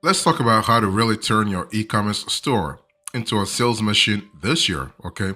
Let's talk about how to really turn your e-commerce store into a sales machine this year, okay?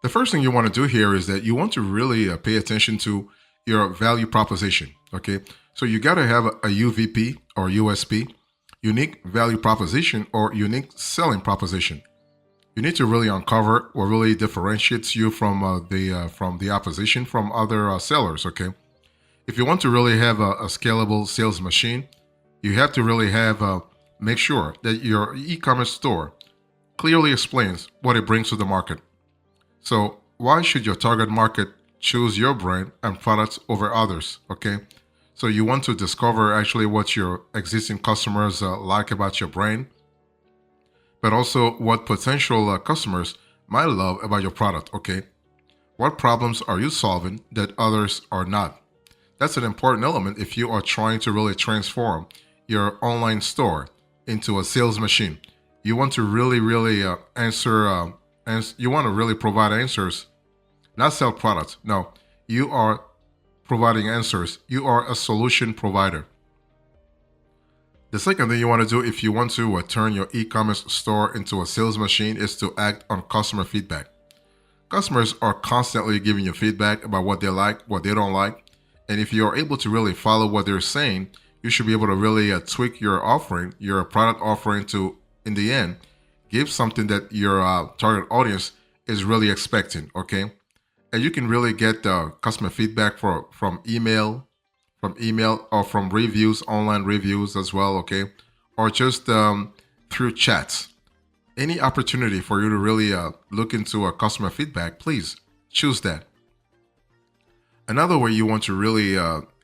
The first thing you want to do here is that you want to really pay attention to your value proposition, okay? So you got to have a UVP or USP, unique value proposition or unique selling proposition. You need to really uncover what really differentiates you from the opposition from other sellers, okay? If you want to really have a scalable sales machine, you have to really have make sure that your e-commerce store clearly explains what it brings to the market. So why should your target market choose your brand and products over others? Okay. So you want to discover actually what your existing customers like about your brand, but also what potential customers might love about your product. Okay. What problems are you solving that others are not? That's an important element if you are trying to really transform your online store into a sales machine. You want to really answer, and you want to really provide answers, not sell products. No, you are providing answers. You are a solution provider. The second thing you want to do if you want to turn your e-commerce store into a sales machine is to act on customer feedback. Customers are constantly giving you feedback about what they like, what they don't like. And if you're able to really follow what they're saying, you should be able to really tweak your offering, your product offering to, in the end, give something that your target audience is really expecting, okay? And you can really get customer feedback from email or from reviews, online reviews as well, okay? Or just through chats. Any opportunity for you to really look into a customer feedback, please choose that. Another way you want to really,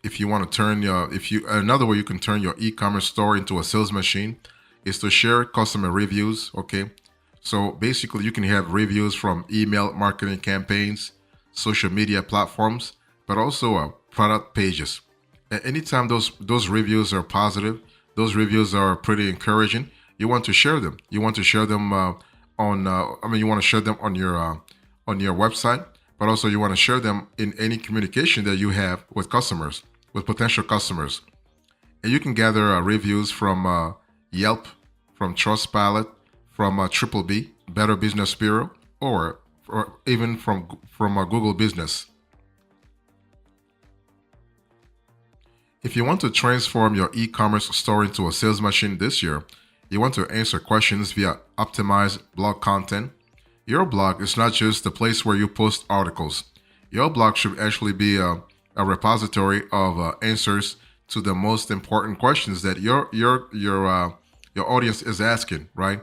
if you want to turn your, if you, another way you can turn your e-commerce store into a sales machine is to share customer reviews. Okay. So basically you can have reviews from email marketing campaigns, social media platforms, but also product pages. Anytime those reviews are positive, those reviews are pretty encouraging, you want to share them. You want to share them you want to share them on your website, but also you want to share them in any communication that you have with customers, with potential customers. And you can gather reviews from Yelp, from Trustpilot, from Triple B, Better Business Bureau, or even from Google Business. If you want to transform your e-commerce store into a sales machine this year, you want to answer questions via optimized blog content. Your blog is not just the place where you post articles. Your blog should actually be a repository of answers to the most important questions that your audience is asking. Right?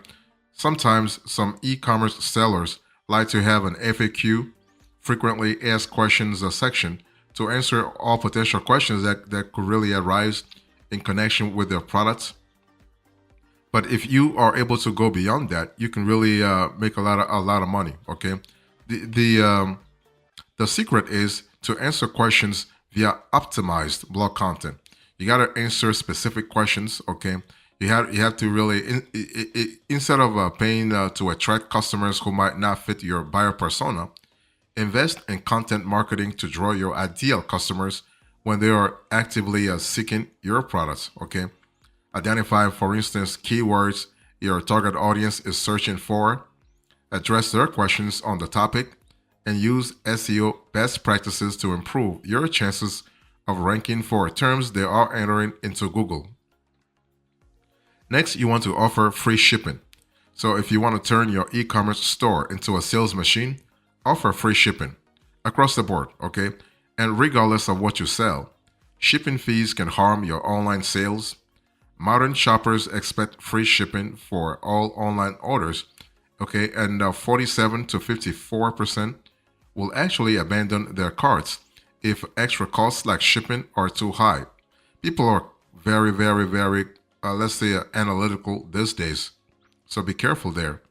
Sometimes some e-commerce sellers like to have an FAQ, frequently asked questions section, to answer all potential questions that could really arise in connection with their products. But if you are able to go beyond that, you can really make a lot of money. Okay, the secret is to answer questions via optimized blog content. You got to answer specific questions. Okay, you have to really instead of paying to attract customers who might not fit your buyer persona, invest in content marketing to draw your ideal customers when they are actively seeking your products. Okay. Identify, for instance, keywords your target audience is searching for, address their questions on the topic, and use SEO best practices to improve your chances of ranking for terms they are entering into Google. Next, you want to offer free shipping. So if you want to turn your e-commerce store into a sales machine, offer free shipping across the board, okay? And regardless of what you sell, shipping fees can harm your online sales. Modern shoppers expect free shipping for all online orders, okay? And 47 to 54% will actually abandon their carts if extra costs like shipping are too high. People are very, let's say, analytical these days. So be careful there.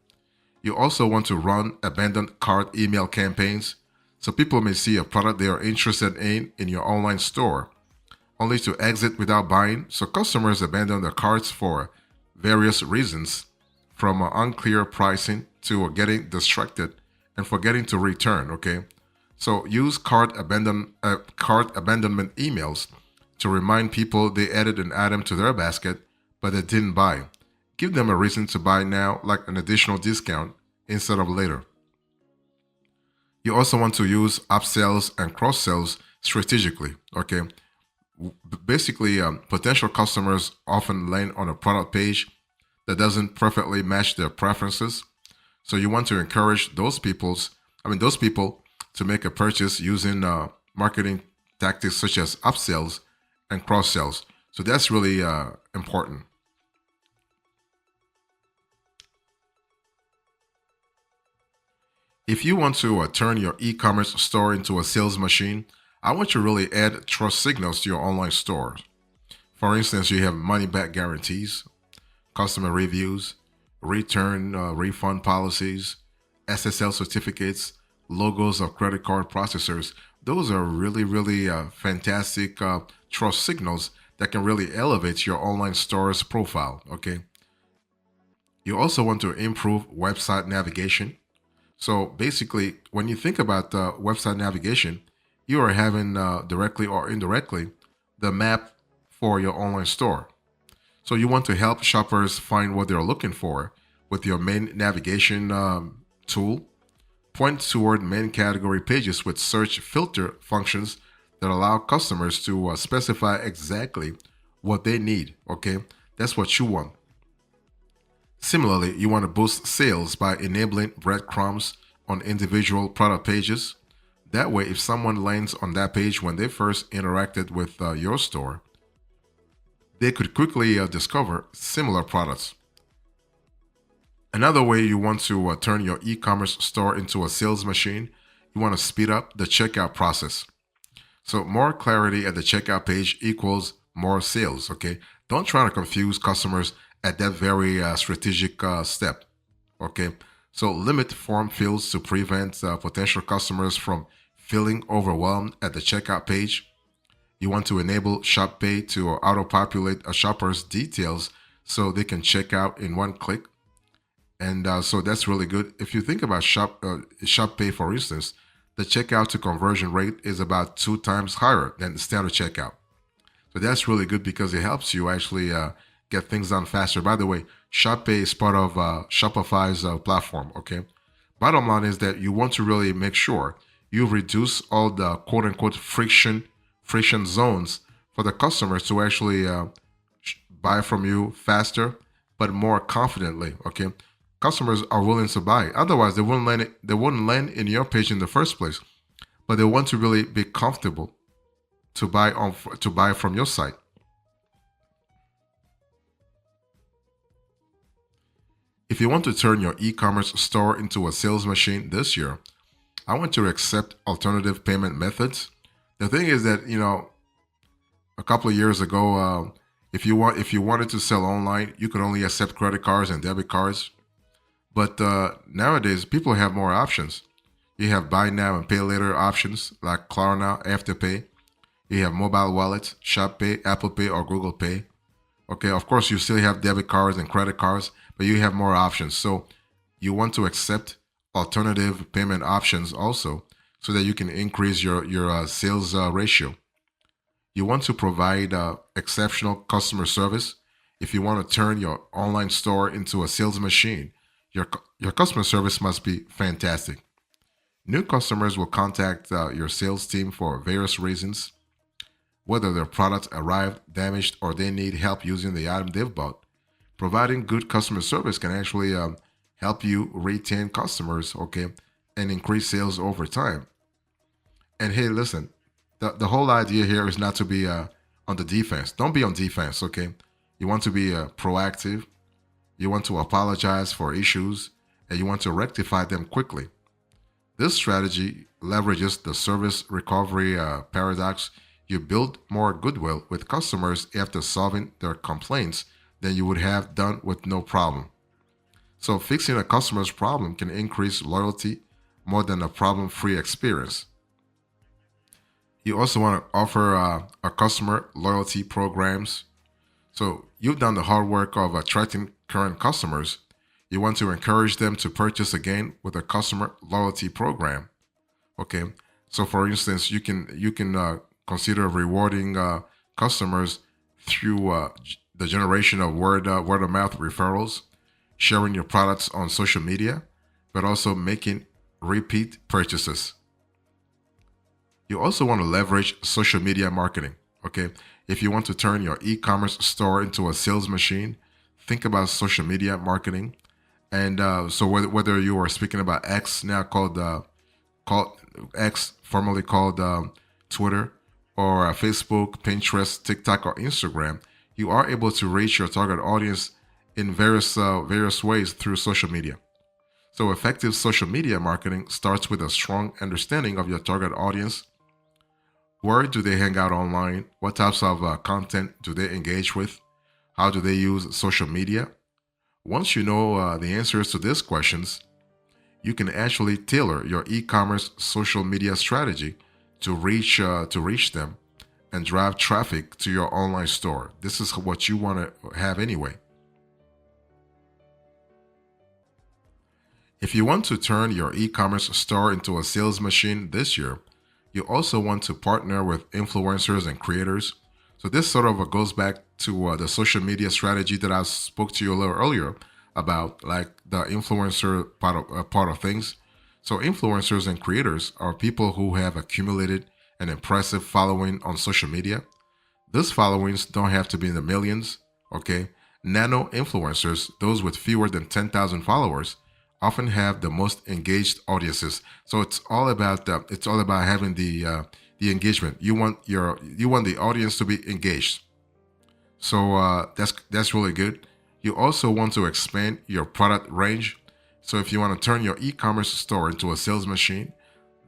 You also want to run abandoned cart email campaigns so people may see a product they are interested in your online store, only to exit without buying. So customers abandon their carts for various reasons, from unclear pricing to getting distracted and forgetting to return. Okay, so use cart abandonment emails to remind people they added an item to their basket, but they didn't buy. Give them a reason to buy now, like an additional discount instead of later. You also want to use upsells and cross sells strategically. Okay, basically, potential customers often land on a product page that doesn't perfectly match their preferences. So you want to encourage those people to make a purchase using marketing tactics such as upsells and cross sells. So that's really important. If you want to turn your e-commerce store into a sales machine, I want you to really add trust signals to your online store. For instance, you have money back guarantees, customer reviews, return refund policies, SSL certificates, logos of credit card processors. Those are really fantastic trust signals that can really elevate your online store's profile. Okay. You also want to improve website navigation. So basically, when you think about website navigation, you are having directly or indirectly the map for your online store. So you want to help shoppers find what they're looking for with your main navigation tool. Point toward main category pages with search filter functions that allow customers to specify exactly what they need. Okay, that's what you want. Similarly, you want to boost sales by enabling breadcrumbs on individual product pages. That way, if someone lands on that page when they first interacted with your store, they could quickly discover similar products. Another way you want to turn your e commerce store into a sales machine, you want to speed up the checkout process. So, more clarity at the checkout page equals more sales. Okay. Don't try to confuse customers at that very strategic step. Okay. So, limit form fields to prevent potential customers from feeling overwhelmed at the checkout page. You want to enable Shop Pay to auto populate a shopper's details so they can check out in one click. And so that's really good. If you think about Shop Pay, for instance, the checkout to conversion rate is about 2 times higher than the standard checkout. So that's really good because it helps you actually get things done faster. By the way, Shop Pay is part of Shopify's platform. Okay. Bottom line is that you want to really make sure you reduce all the quote unquote friction zones for the customers to actually buy from you faster, but more confidently. Okay. Customers are willing to buy. Otherwise, they wouldn't land in your page in the first place. But they want to really be comfortable to buy from your site. If you want to turn your e-commerce store into a sales machine this year, I want you to accept alternative payment methods. The thing is that a couple of years ago, if you wanted to sell online, you could only accept credit cards and debit cards. But nowadays, people have more options. You have buy now and pay later options like Klarna, Afterpay. You have mobile wallets, Shop Pay, Apple Pay, or Google Pay. Okay, of course, you still have debit cards and credit cards, but you have more options. So you want to accept alternative payment options also so that you can increase your sales ratio. You want to provide exceptional customer service. If you want to turn your online store into a sales machine, your customer service must be fantastic. New customers will contact your sales team for various reasons, whether their product arrived damaged or they need help using the item they've bought. Providing good customer service can actually help you retain customers, okay, and increase sales over time. And hey, listen, the whole idea here is not to be on the defense. Don't be on defense, okay? You want to be proactive. You want to apologize for issues, and you want to rectify them quickly. This strategy leverages the service recovery paradox. You build more goodwill with customers after solving their complaints than you would have done with no problem. So, fixing a customer's problem can increase loyalty more than a problem free experience. You also want to offer a customer loyalty programs. So, you've done the hard work of attracting current customers. You want to encourage them to purchase again with a customer loyalty program. Okay. So, for instance, you can consider rewarding customers through the generation of word of mouth referrals, sharing your products on social media, but also making repeat purchases. You also want to leverage social media marketing. Okay. If you want to turn your e commerce store into a sales machine, think about social media marketing. And so whether you are speaking about X, now called X, formerly called Twitter, or Facebook, Pinterest, TikTok, or Instagram, you are able to reach your target audience in various ways through social media. So effective social media marketing starts with a strong understanding of your target audience. Where do they hang out online? What types of content do they engage with? How do they use social media? Once you know the answers to these questions, you can actually tailor your e-commerce social media strategy to reach them and drive traffic to your online store. This is what you want to have anyway. If you want to turn your e-commerce store into a sales machine this year, you also want to partner with influencers and creators. So this sort of goes back to the social media strategy that I spoke to you a little earlier about, like the influencer part of things. So influencers and creators are people who have accumulated an impressive following on social media. Those followings don't have to be in the millions, okay? Nano influencers, those with fewer than 10,000 followers, often have the most engaged audiences. So it's all about having the engagement. You want the audience to be engaged. So that's really good. You also want to expand your product range. So if you want to turn your e-commerce store into a sales machine,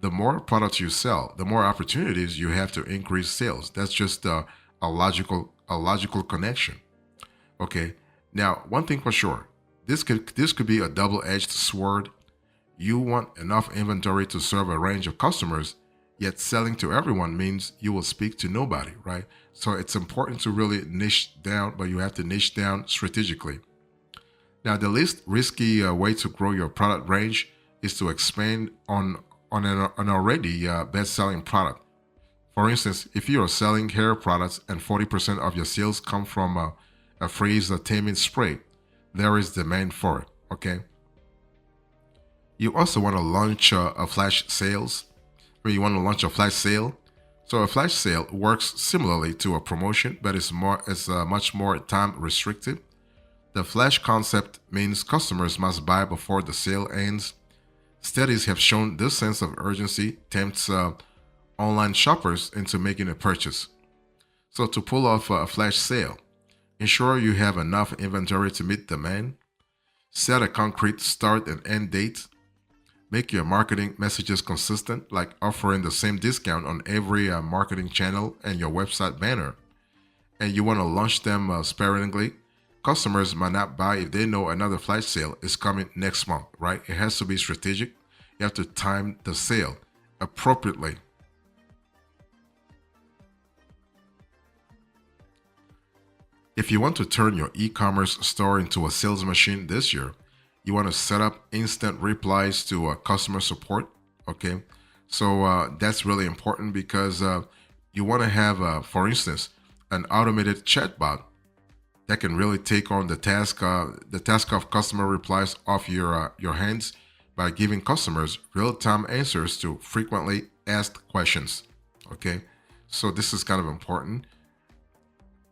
the more products you sell, the more opportunities you have to increase sales. That's just a logical connection. Okay. Now, one thing for sure, this could be a double-edged sword. You want enough inventory to serve a range of customers, yet selling to everyone means you will speak to nobody, right? So it's important to really niche down, but you have to niche down strategically. Now, the least risky way to grow your product range is to expand on an already best-selling product. For instance, if you are selling hair products and 40% of your sales come from a freeze taming spray, there is demand for it. Okay. You also want to launch a flash sales, or you want to launch a flash sale. So a flash sale works similarly to a promotion, but it's much more time restricted. The flash concept means customers must buy before the sale ends. Studies have shown this sense of urgency tempts online shoppers into making a purchase. So to pull off a flash sale, ensure you have enough inventory to meet demand. Set a concrete start and end date. Make your marketing messages consistent, like offering the same discount on every marketing channel and your website banner. And you want to launch them sparingly. Customers might not buy if they know another flash sale is coming next month, right? It has to be strategic. You have to time the sale appropriately. If you want to turn your e-commerce store into a sales machine this year, you want to set up instant replies to customer support. Okay, so that's really important because you want to have, for instance, an automated chatbot that can really take on the task of customer replies off your hands by giving customers real-time answers to frequently asked questions. Okay, so this is kind of important.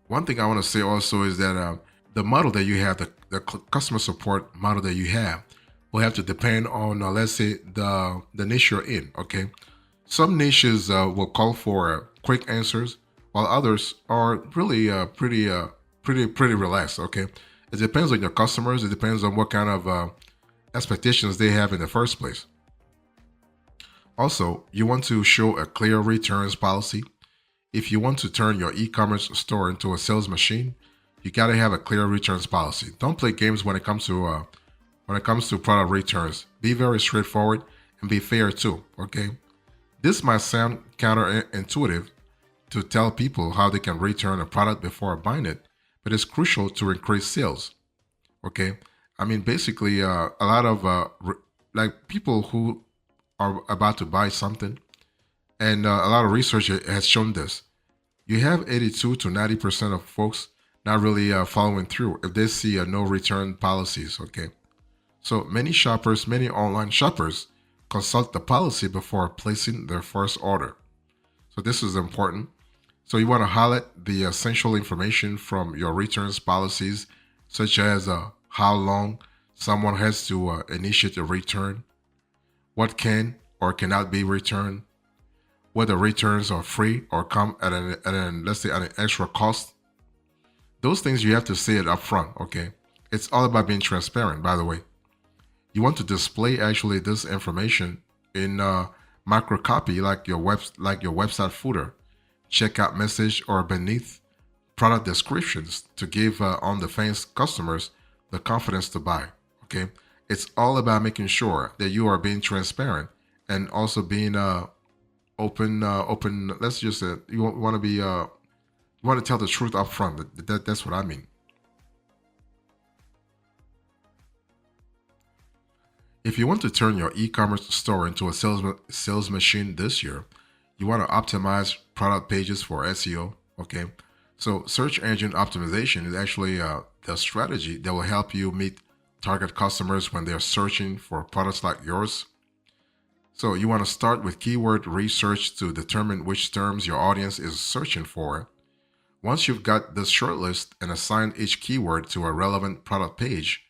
One thing I want to say also is that the model that you have, the customer support model that you have, will have to depend on, let's say, the niche you're in. Okay, some niches will call for quick answers, while others are really pretty relaxed. Okay, it depends on your customers. It depends on what kind of expectations they have in the first place. Also, you want to show a clear returns policy. If you want to turn your e-commerce store into a sales machine, you got to have a clear returns policy. Don't play games when it comes to product returns. Be very straightforward and be fair too. Okay, this might sound counterintuitive to tell people how they can return a product before buying it, but it's crucial to increase sales. Okay, I mean basically a lot of like people who are about to buy something, and a lot of research has shown this. You have 82 to 90% of folks not really following through if they see no return policies. Okay. So many online shoppers consult the policy before placing their first order. So this is important. So you want to highlight the essential information from your returns policies, such as how long someone has to initiate a return, what can or cannot be returned, whether returns are free or come at an let's say at an extra cost. Those things you have to say it up front. Okay, it's all about being transparent. By the way, you want to display actually this information in macro copy like your website footer, checkout message, or beneath product descriptions to give on the fans customers the confidence to buy. Okay, it's all about making sure that you are being transparent and also being open. Let's just you want to be you want to tell the truth up front. That's what I mean. If you want to turn your e-commerce store into a sales machine this year, you want to optimize product pages for SEO. Okay, so search engine optimization is actually the strategy that will help you meet target customers when they're searching for products like yours. So you want to start with keyword research to determine which terms your audience is searching for. Once you've got this shortlist and assigned each keyword to a relevant product page,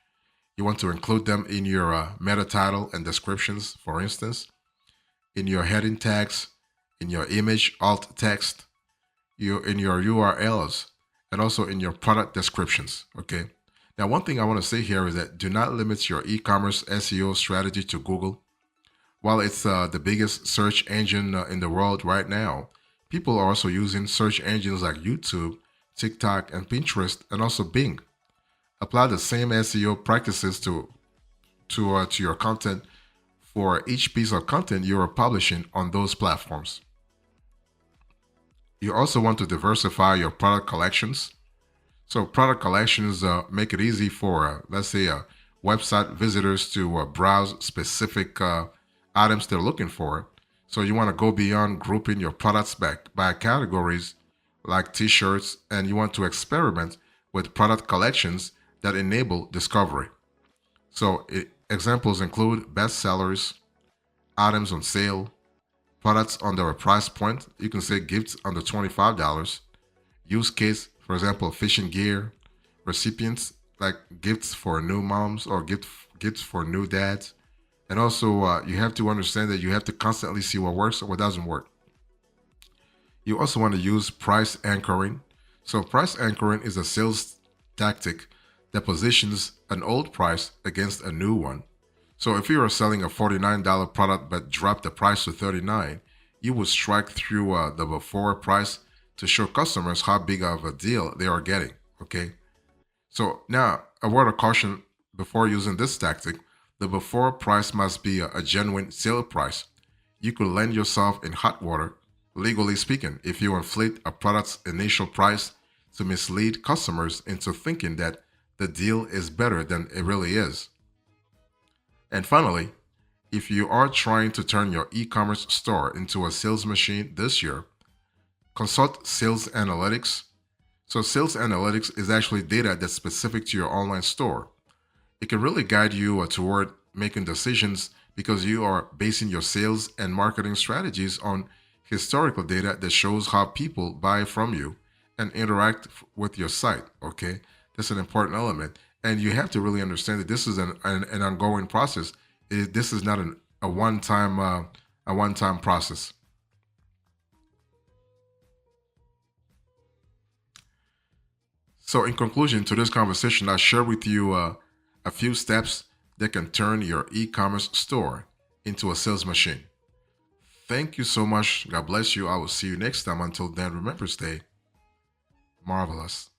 you want to include them in your meta title and descriptions, for instance, in your heading tags, in your image alt text, in your URLs, and also in your product descriptions. Okay. Now, one thing I want to say here is that do not limit your e-commerce SEO strategy to Google. While it's the biggest search engine in the world right now, people are also using search engines like YouTube, TikTok, and Pinterest, and also Bing. Apply the same SEO practices to your content for each piece of content you are publishing on those platforms. You also want to diversify your product collections. So product collections make it easy for, let's say, website visitors to browse specific items they're looking for. So you want to go beyond grouping your products back by categories like t-shirts, and you want to experiment with product collections that enable discovery. So examples include bestsellers, items on sale, products under a price point. You can say gifts under $25, use case, for example, fishing gear, recipients like gifts for new moms or gifts for new dads. And also, you have to understand that you have to constantly see what works or what doesn't work. You also want to use price anchoring. So, price anchoring is a sales tactic that positions an old price against a new one. So, if you are selling a $49 product but drop the price to $39, you would strike through the before price to show customers how big of a deal they are getting. Okay. So, now a word of caution before using this tactic: the before price must be a genuine sale price. You could land yourself in hot water, legally speaking, if you inflate a product's initial price to mislead customers into thinking that the deal is better than it really is. And finally, if you are trying to turn your e-commerce store into a sales machine this year, consult sales analytics. So sales analytics is actually data that's specific to your online store. It can really guide you toward making decisions because you are basing your sales and marketing strategies on historical data that shows how people buy from you and interact with your site. Okay, that's an important element, and you have to really understand that this is an ongoing process. This is not a one-time process. So, in conclusion to this conversation, I share with you a few steps that can turn your e-commerce store into a sales machine. Thank you so much. God bless you. I will see you next time. Until then, remember, stay marvelous.